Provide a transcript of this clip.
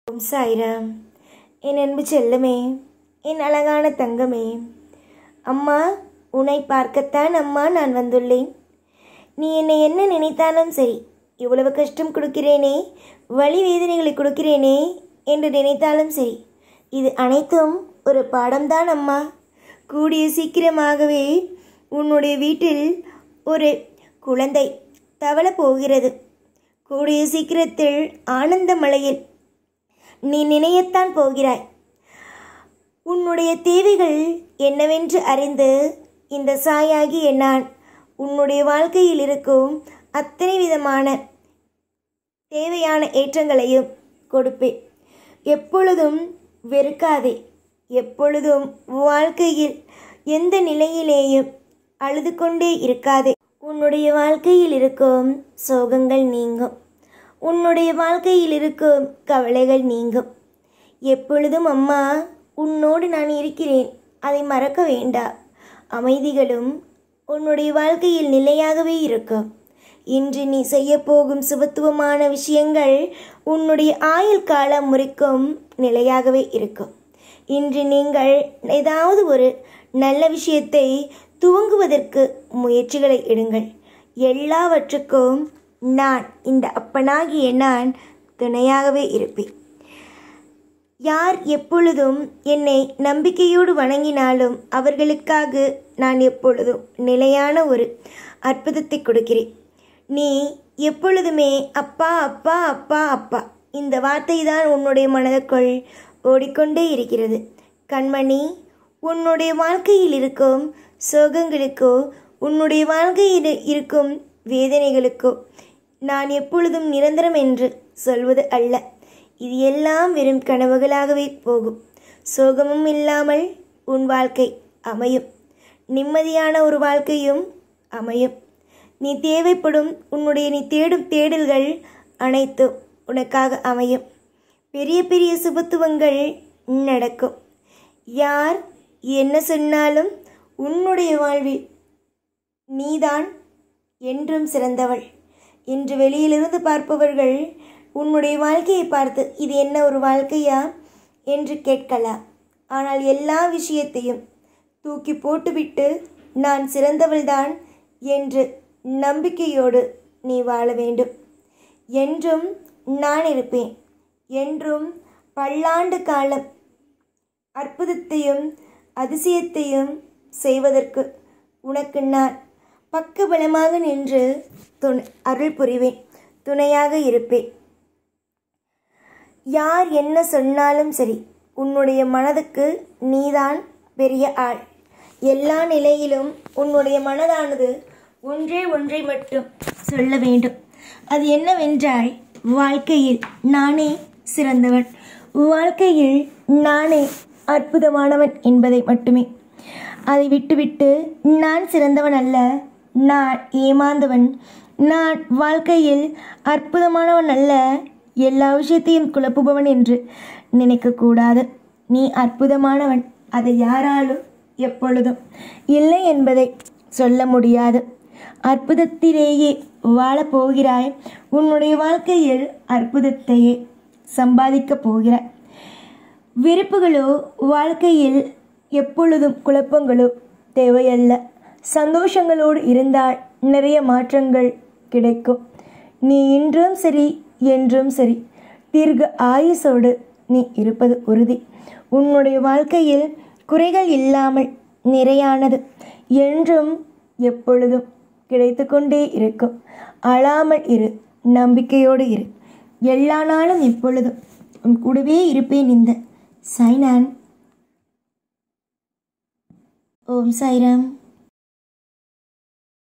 ஓம் சாய்ராம். என் அன்பு செல்லமே, என் அழகான தங்கமே, அம்மா உன்னை பார்க்கத்தான் அம்மா நான் வந்துள்ளேன். நீ என்னை என்ன நினைத்தாலும் சரி, இவ்வளவு கஷ்டம் கொடுக்கிறேனே, வலி வேதனைகளை கொடுக்கிறேனே என்று நினைத்தாலும் சரி, இது அனைத்தும் ஒரு பாடம்தான் அம்மா. கூடிய சீக்கிரமாகவே உன்னுடைய வீட்டில் ஒரு குழந்தை தவள போகிறது. கூடிய சீக்கிரத்தில் ஆனந்த மலையில் நீ நினையத்தான் போகிறாய். உன்னுடைய தேவைகள் என்னவென்று அறிந்து இந்த சாயாகிய நான் உன்னுடைய வாழ்க்கையில் இருக்கும் அத்தனை விதமான தேவையான ஏற்றங்களையும் கொடுப்பேன். எப்பொழுதும் வெறுக்காதே. எப்பொழுதும் வாழ்க்கையில் எந்த நிலையிலேயும் அழுது கொண்டே இருக்காதே. உன்னுடைய வாழ்க்கையில் இருக்கும் சோகங்கள் நீங்கும். உன்னுடைய வாழ்க்கையில் இருக்கும் கவலைகள் நீங்கும். எப்பொழுதும் அம்மா உன்னோடு நான் இருக்கிறேன், அதை மறக்க வேண்டாம். அமைதிகளும் உன்னுடைய வாழ்க்கையில் நிலையாகவே இருக்கும். இன்று நீ செய்யப்போகும் சுபத்துவமான விஷயங்கள் உன்னுடைய ஆயுள் காலம் முறைக்கும் நிலையாகவே இருக்கும். இன்று நீங்கள் ஏதாவது ஒரு நல்ல விஷயத்தை துவங்குவதற்கு முயற்சிகளை எடுங்கள். எல்லாவற்றுக்கும் நான், இந்த அப்பனாகிய நான் துணையாகவே இருப்பேன். யார் எப்பொழுதும் என்னை நம்பிக்கையோடு வணங்கினாலும் அவர்களுக்காக நான் எப்பொழுதும் நிலையான ஒரு அற்புதத்தை கொடுக்கிறேன். நீ எப்பொழுதுமே அப்பா அப்பா அப்பா அப்பா, இந்த வார்த்தை தான் உன்னுடைய மனதுக்குள் ஓடிக்கொண்டே இருக்கிறது. கண்மணி, உன்னுடைய வாழ்க்கையில் இருக்கும் சோகங்களுக்கோ உன்னுடைய வாழ்க்கையில் இருக்கும் வேதனைகளுக்கோ நான் எப்பொழுதும் நிரந்தரம் என்று சொல்வது அல்ல. இது எல்லாம் வெறும் கனவுகளாகவே போகும். சோகமும் இல்லாமல் உன் வாழ்க்கை அமையும். நிம்மதியான ஒரு வாழ்க்கையும் அமையும். நீ தேவைப்படும் நீ தேடும் தேடல்கள் அனைத்தும் உனக்காக அமையும். பெரிய பெரிய சுபத்துவங்கள் நடக்கும். யார் என்ன சொன்னாலும் உன்னுடைய வாழ்வில் நீதான் என்றும் சிறந்தவள். இன்று வெளியிலிருந்து பார்ப்பவர்கள் உன்னுடைய வாழ்க்கையை பார்த்து இது என்ன ஒரு வாழ்க்கையா என்று கேட்கலாம். ஆனால் எல்லா விஷயத்தையும் தூக்கி போட்டுவிட்டு நான் சிறந்தவள்தான் என்று நம்பிக்கையோடு நீ வாழ வேண்டும். என்றும் நான் இருப்பேன். என்றும் பல்லாண்டு காலம் அற்புதத்தையும் அதிசயத்தையும் செய்வதற்கு உனக்கு நான் பக்கபலமாக நின்று அருள் புரிவேன், துணையாக இருப்பேன். யார் என்ன சொன்னாலும் சரி, உன்னுடைய மனதுக்கு நீதான் பெரிய ஆள். எல்லா நிலையிலும் உன்னுடைய மனதானது ஒன்றை மட்டும் சொல்ல வேண்டும். அது என்னவென்றால், வாழ்க்கையில் நானே சிறந்தவன், வாழ்க்கையில் நானே அற்புதமானவன் என்பதை மட்டுமே. அதை விட்டுவிட்டு நான் சிறந்தவன் அல்ல, நான் ஏமாந்தவன், நான் வாழ்க்கையில் அற்புதமானவன் அல்ல, எல்லா விஷயத்தையும் குழப்புபவன் என்று நினைக்கக்கூடாது. நீ அற்புதமானவன். அதை யாராலும் எப்பொழுதும் இல்லை என்பதை சொல்ல முடியாது. அற்புதத்திலேயே வாழப்போகிறாய். உன்னுடைய வாழ்க்கையில் அற்புதத்தையே சம்பாதிக்கப் போகிறாய். வெறுப்புகளோ வாழ்க்கையில் எப்பொழுதும் குழப்பங்களோ தேவையல்ல. சந்தோஷங்களோடு இருந்தால் நிறைய மாற்றங்கள் கிடைக்கும். நீ இன்றும் சரி என்றும் சரி தீர்க்க ஆயுசோடு நீ இருப்பது உறுதி. உன்னுடைய வாழ்க்கையில் குறைகள் இல்லாமல் நிறையானது என்றும் எப்பொழுதும் கிடைத்து கொண்டே இருக்கும். அழாமல் இரு, நம்பிக்கையோடு இரு. எல்லா நாளும் எப்பொழுதும் உன் கூடவே இருப்பேன். இந்த சாய்நான். ஓம் சாய்ராம்.